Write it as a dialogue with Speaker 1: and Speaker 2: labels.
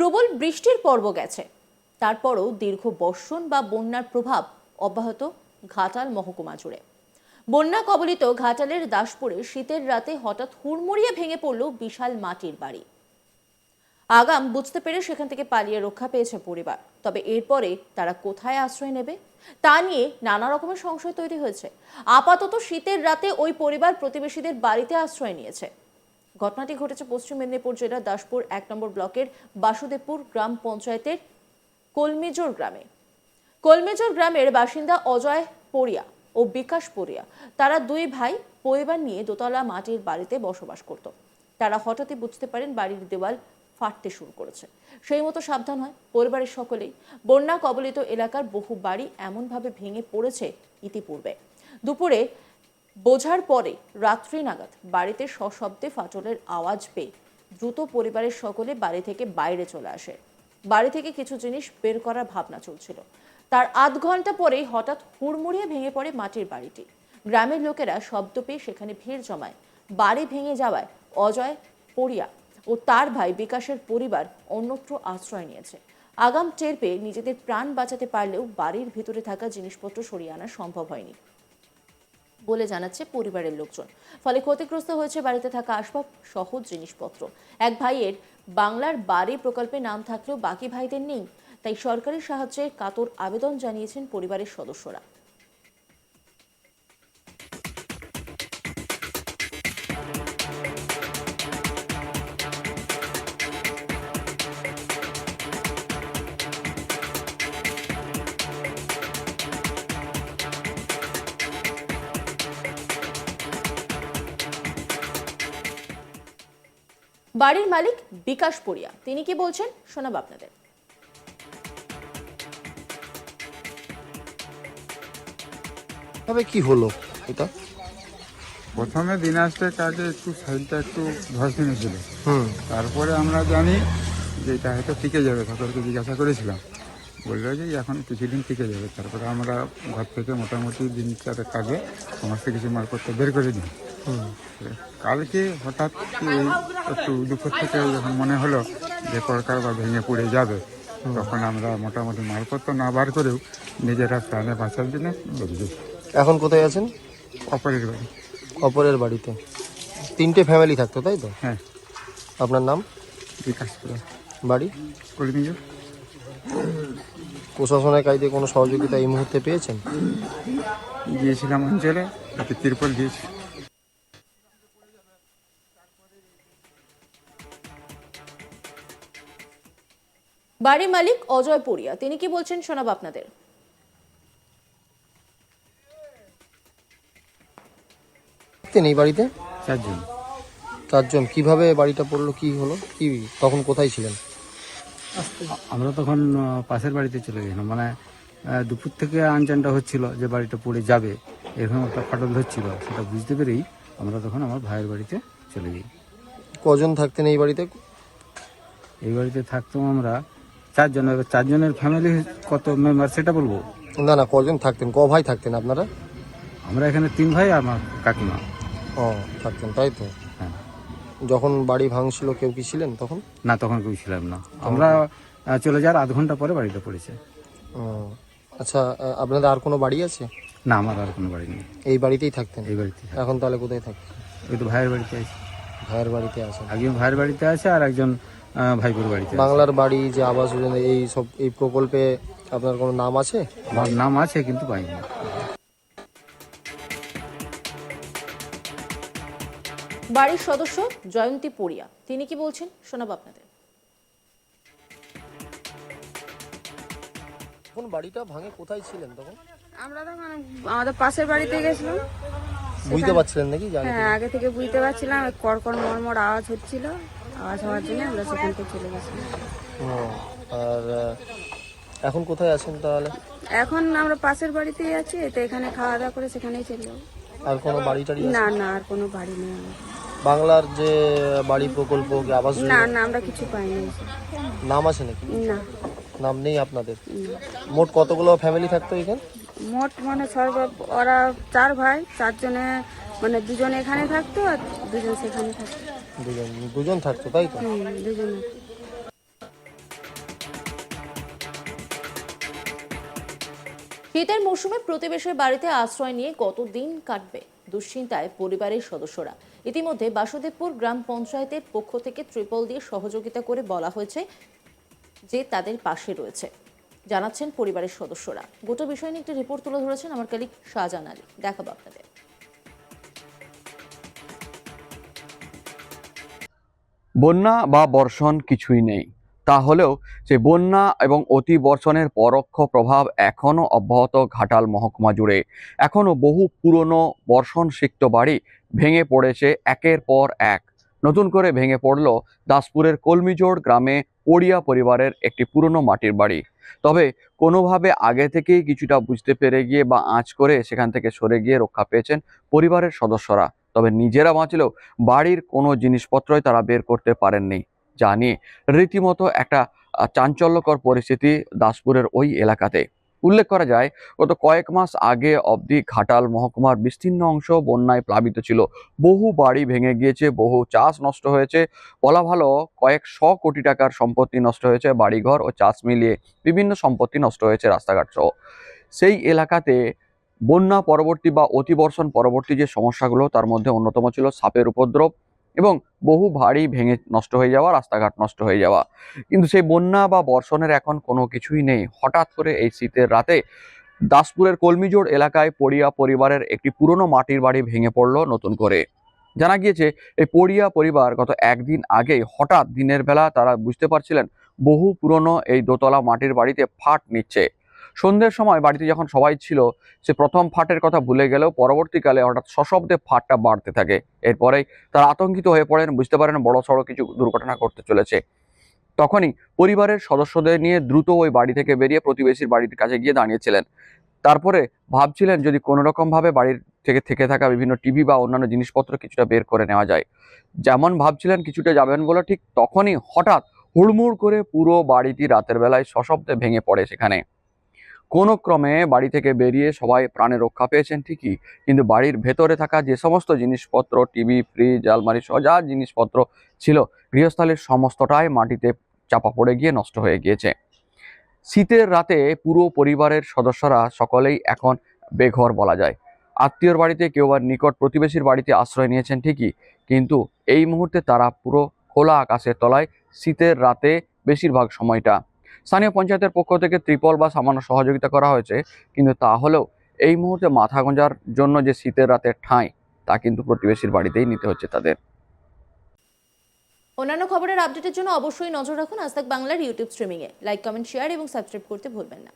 Speaker 1: প্রবল বৃষ্টির পর্ব গেছে, তারপরও দীর্ঘ বর্ষণ বা বন্যার প্রভাব অব্যাহত ঘাটাল মহকুমা জুড়ে। বন্যা কবলিত ঘাটালের দাসপুরে শীতের রাতে হঠাৎ হুড়মুড়িয়ে ভেঙে পড়ল বিশাল মাটির বাড়ি। আগাম বুঝতে পেরে সেখান থেকে পালিয়ে রক্ষা পেয়েছে পরিবার। তবে এরপরে তারা কোথায় আশ্রয় নেবে তা নিয়ে নানা রকমের সংশয় তৈরি হয়েছে। আপাতত শীতের রাতে ওই পরিবার প্রতিবেশীদের বাড়িতে আশ্রয় নিয়েছে। ঘটনাটি ঘটেছে পশ্চিম মেদিনীপুর জেলার দাসপুর 1 নম্বর ব্লকের বাসুদেবপুর গ্রাম পঞ্চায়েতের কলমেজোর গ্রামে। কলমেজোর গ্রামের বাসিন্দা অজয় পড়িয়া ও বিকাশ পড়িয়া, তারা দুই ভাই পরিবার নিয়ে দোতলা মাটির বাড়িতে বসবাস করত। তারা হঠাৎই বুঝতে পারেন বাড়ির দেওয়াল ফাটতে শুরু করেছে। সেই মতো সাবধান হয় পরিবারের সকলেই। বন্যা কবলিত এলাকার বহু বাড়ি এমনভাবে ভেঙে পড়েছে ইতিপূর্বে। দুপুরে বোঝার পরে রাত্রি নাগাদ বাড়িতে সশব্দে ফাটলের আওয়াজ পেয়ে দ্রুত পরিবারের সকলে বাড়ি থেকে বাইরে চলে আসে। বাড়ি থেকে কিছু জিনিস বের করার ভাবনা চলছিল। তার আধ ঘন্টা পরেই হঠাৎ হুড়মুড়িয়ে ভেঙে পড়ে মাটির বাড়িটি। গ্রামের লোকেরা শব্দ পেয়ে সেখানে ভিড় জমায়। বাড়ি ভেঙে যাওয়ায় অজয় পড়িয়া ও তার ভাই বিকাশের পরিবার অন্যত্র আশ্রয় নিয়েছে। আগাম টের পেয়ে নিজেদের প্রাণ বাঁচাতে পারলেও বাড়ির ভিতরে থাকা জিনিসপত্র সরিয়ে আনা সম্ভব হয়নি বলে জানাচ্ছে পরিবারের লোকজন। ফলে ক্ষতিগ্রস্ত হয়েছে বাড়িতে থাকা আসবাব সহজ জিনিসপত্র। এক ভাইয়ের বাংলার বাড়ি প্রকল্পে নাম থাকলেও বাকি ভাইদের নেই, তাই সরকারি সাহায্যের কাতর আবেদন জানিয়েছেন পরিবারের সদস্যরা। বাড়ির মালিক বিকাশ পড়িয়া তিনি কি বলছেন শোনাব আপনাদের।
Speaker 2: তবে কি হলো এটা?
Speaker 3: প্রথমে দিনাজপুরের কাছে একটু সাইডটা একটু ধস নেমেছিল। তারপরে আমরা জানি যে এটা হয়তো টিকে যাবে, সকলকে জিজ্ঞাসা করেছিলাম, বললো যে এখন কিছুদিন টিকে যাবে। তারপরে আমরা ঘর থেকে মোটামুটি দিন চারেক আগে সমস্ত কিছু মালপত্র বের করে দিই। কালকে হঠাৎ একটু দুপুর থেকে যখন মনে হলো যে কলকার বা ভেঙে পড়ে যাবে, তখন আমরা মোটামুটি মালপত্র না বার করেও নিজেরা প্রাণে বাঁচার জন্য বেরিয়ে।
Speaker 2: এখন কোথায় আছেন?
Speaker 3: অপরের বাড়ি।
Speaker 2: অপরের বাড়িতে 3টে ফ্যামিলি থাকতো, তাই তো?
Speaker 3: হ্যাঁ।
Speaker 2: আপনার নাম?
Speaker 3: বিকাশ পড়িয়া,
Speaker 2: বাড়ি
Speaker 3: কলমেজোর।
Speaker 2: প্রশাসনের কাছে কোনো সহযোগিতা এই মুহূর্তে পেয়েছেন?
Speaker 3: গিয়েছিলাম অঞ্চলে, তাতে তিরপল দিয়েছি।
Speaker 1: বাড়ির মালিক অজয় পড়িয়া তিনি কি বলছেন শোনাব আপনাদের।
Speaker 2: এই বাড়িতে চারজন। কিভাবে বাড়িটা পড়লো, কি হলো, কি তখন কোথায় ছিলেন?
Speaker 4: আমরা তখন পাশের বাড়িতে চলে গেলাম, মানে দুপুর থেকে আনজানটা হচ্ছিল যে বাড়িটা পড়ে যাবে, এরকম একটা ফাটল ধরছিল। সেটা বুঝতে পেরেই আমরা তখন আমার ভাইয়ের বাড়িতে চলে যাই।
Speaker 2: কজন থাকতেন এই বাড়িতে?
Speaker 4: এই বাড়িতে থাকতাম আমরা 4 জন। এবার 4 জনের ফ্যামিলি কত মেম্বার সেটা বলবো
Speaker 2: না, কজন থাকতেন, ক ভাই থাকতেন আপনারা?
Speaker 4: আমরা এখানে 3 ভাই আর আমার কাকিমা।
Speaker 2: ও থাকতেন, তাই তো?
Speaker 4: হ্যাঁ।
Speaker 2: যখন বাড়ি ভাঙছিল কেউ কি ছিলেন তখন?
Speaker 4: না, তখন কেউ ছিলাম না। আমরা চলে যাওয়ার আধ ঘন্টা পরে বাড়িটা পড়েছে।
Speaker 2: ও আচ্ছা, আপনাদের আর কোনো বাড়ি আছে?
Speaker 4: না, আমার আর কোনো বাড়ি নেই।
Speaker 2: এই বাড়িতেই থাকতেন?
Speaker 4: এই বাড়িতে।
Speaker 2: এখন তাহলে কোথায় থাকতেন?
Speaker 4: ওই তো ভাইয়ের বাড়িতে আছে।
Speaker 2: ভাইয়ের বাড়িতে আছেন?
Speaker 4: একজন ভাইয়ের বাড়িতে আছে আর একজন ভাইপুর বাড়িতে।
Speaker 2: বাংলার বাড়ি যে আবাস যোজনা, এই সব এই প্রকল্পে আপনার কোনো নাম আছে?
Speaker 4: আমার নাম আছে কিন্তু পাইনি।
Speaker 1: বাড়ির সদস্য জয়ন্তী পড়িয়া তিনি কি বলছেন শোনাব আপনাদের।
Speaker 2: কোন বাড়িটা ভাঙে কোথায় ছিলেন তখন?
Speaker 5: আমরা তখন আমাদের পাশের বাড়িতে গেছিলাম।
Speaker 2: বুঝতে পারছিলেন নাকি?
Speaker 5: হ্যাঁ, আগে থেকে বুঝতে পারছিলাম, কড়কড় মরমর আওয়াজ হচ্ছিল। আওয়াজ হওয়ার জন্য আমরা সেখান থেকে চলে গেছিলাম।
Speaker 2: আর এখন কোথায় আছেন তাহলে?
Speaker 5: এখন আমরা পাশের বাড়িতেই আছি, তো এখানে খাওয়া দাওয়া করে সেখানেই চলে যাবো।
Speaker 2: আর কোনো বাড়ি টাড়ি?
Speaker 5: না, আর কোনো বাড়ি নেই আমাদের।
Speaker 2: বাংলার যে বাড়ি প্রকল্প আবাস
Speaker 5: না, আমরা কিছু পাইনি।
Speaker 2: নাম আছে নাকি?
Speaker 5: না,
Speaker 2: নাম নেই আপনাদের? মোট কতগুলো ফ্যামিলি থাকতো এখানে?
Speaker 5: মোট মানে ওরা 4 ভাই, 4 জনে মানে 2 জন এখানে থাকতো আর 2 জন সেখানে থাকতো।
Speaker 2: দুজন থাকতো, তাই তো?
Speaker 5: দুজনে।
Speaker 1: শীতের মৌসুমে প্রতিবেশীর বাড়িতে আশ্রয় নিয়ে কতদিন কাটবে দুশ্চিন্তায় পরিবারের সদস্যরা। ইতিমধ্যে বাসুদেবপুর গ্রাম পঞ্চায়েতের পক্ষ থেকে ত্রিপল দিয়ে সহযোগিতা করে বলা হয়েছে যে তাদের পাশে রয়েছে, জানাচ্ছেন পরিবারের সদস্যরা। গোটা বিষয় নিয়ে একটি রিপোর্ট তুলে ধরেছেন আমার কলিগ শাহজাহান আলী। দেখাবো আপনাদের।
Speaker 6: বন্যা বা বর্ষণ কিছুই নেই, তাহলেও যে বন্যা এবং অতি বর্ষণের পরোক্ষ প্রভাব এখনও অব্যাহত ঘাটাল মহকুমা জুড়ে। এখনও বহু পুরনো বর্ষণসিক্ত বাড়ি ভেঙে পড়েছে একের পর এক। নতুন করে ভেঙে পড়ল দাসপুরের কলমিজোড় গ্রামে পড়িয়া পরিবারের একটি পুরনো মাটির বাড়ি। তবে কোনোভাবে আগে থেকেই কিছুটা বুঝতে পেরে গিয়ে বা আঁচ করে সেখান থেকে সরে গিয়ে রক্ষা পেয়েছেন পরিবারের সদস্যরা। তবে নিজেরা বাঁচলেও বাড়ির কোনো জিনিসপত্রই তারা বের করতে পারেননি, যা নিয়ে রীতিমতো একটা চাঞ্চল্যকর পরিস্থিতি দাসপুরের ওই এলাকাতে। উল্লেখ করা যায়, গত কয়েক মাস আগে অবধি ঘাটাল মহকুমার বিস্তীর্ণ অংশ বন্যায় প্লাবিত ছিল। বহু বাড়ি ভেঙে গিয়েছে, বহু চাষ নষ্ট হয়েছে, বলা ভালো কয়েক শ কোটি টাকার সম্পত্তি নষ্ট হয়েছে। বাড়িঘর ও চাষ মিলিয়ে বিভিন্ন সম্পত্তি নষ্ট হয়েছে, রাস্তাঘাট সহ। সেই এলাকাতে বন্যা পরবর্তী বা অতিবর্ষণ পরবর্তী যে সমস্যাগুলো, তার মধ্যে অন্যতম ছিল সাপের উপদ্রব এবং বহু বাড়ি ভেঙে নষ্ট হয়ে যাওয়া, রাস্তাঘাট নষ্ট হয়ে যাওয়া। কিন্তু সেই বন্যা বা বর্ষণের এখন কোনো কিছুই নেই। হঠাৎ করে এই শীতের রাতে দাসপুরের কলমিজোড় এলাকায় পড়িয়া পরিবারের একটি পুরনো মাটির বাড়ি ভেঙে পড়ল নতুন করে। জানা গিয়েছে এই পড়িয়া পরিবার গত একদিন আগেই হঠাৎ দিনের বেলা তারা বুঝতে পারছিলেন বহু পুরনো এই দোতলা মাটির বাড়িতে ফাট নিচ্ছে। সন্ধ্যের সময় বাড়িতে যখন সবাই ছিল, সে প্রথম ফাটের কথা ভুলে গেলেও পরবর্তীকালে হঠাৎ সশব্দে ফাটটা বাড়তে থাকে। এরপরেই তারা আতঙ্কিত হয়ে পড়েন, বুঝতে পারেন বড় সড়ো কিছু দুর্ঘটনা ঘটতে চলেছে। তখনই পরিবারের সদস্যদের নিয়ে দ্রুত ওই বাড়ি থেকে বেরিয়ে প্রতিবেশীর বাড়ির কাছে গিয়ে দাঁড়িয়েছিলেন। তারপরে ভাবছিলেন যদি কোনো রকমভাবে বাড়ির থেকে থাকা বিভিন্ন টিভি বা অন্যান্য জিনিসপত্র কিছুটা বের করে নেওয়া যায়। যেমন ভাবছিলেন কিছুটা যাবেন বলে, ঠিক তখনই হঠাৎ হুড়মুড় করে পুরো বাড়িটি রাতের বেলায় সশব্দে ভেঙে পড়ে সেখানে। কোনো ক্রমে বাড়ি থেকে বেরিয়ে সবাই প্রাণে রক্ষা পেয়েছেন ঠিকই, কিন্তু বাড়ির ভেতরে থাকা যে সমস্ত জিনিসপত্র, টিভি, ফ্রিজ, আলমারি সহ যা জিনিসপত্র ছিল, গৃহস্থালির সমস্তটাই মাটিতে চাপা পড়ে গিয়ে নষ্ট হয়ে গিয়েছে। শীতের রাতে পুরো পরিবারের সদস্যরা সকলেই এখন বেঘর বলা যায়। আত্মীয়র বাড়িতে, কেউ বা নিকট প্রতিবেশীর বাড়িতে আশ্রয় নিয়েছেন ঠিকই, কিন্তু এই মুহূর্তে তারা পুরো খোলা আকাশের তলায় শীতের রাতে বেশিরভাগ সময়টা। স্থানীয় পঞ্চায়েতের পক্ষ থেকে ত্রিপল বা সামান্য সহযোগিতা করা হয়েছে, কিন্তু তাহলেও এই মুহূর্তে মাথা গোঁজার জন্য যে শীতের রাতের ঠাঁই, তা কিন্তু প্রতিবেশীর বাড়িতেই নিতে হচ্ছে তাদের।
Speaker 1: অন্যান্য খবরের আপডেটের জন্য অবশ্যই নজর রাখুন আজ তাক বাংলার ইউটিউব স্ট্রিমিংয়ে। লাইক, কমেন্ট, শেয়ার এবং সাবস্ক্রাইব করতে ভুলবেন না।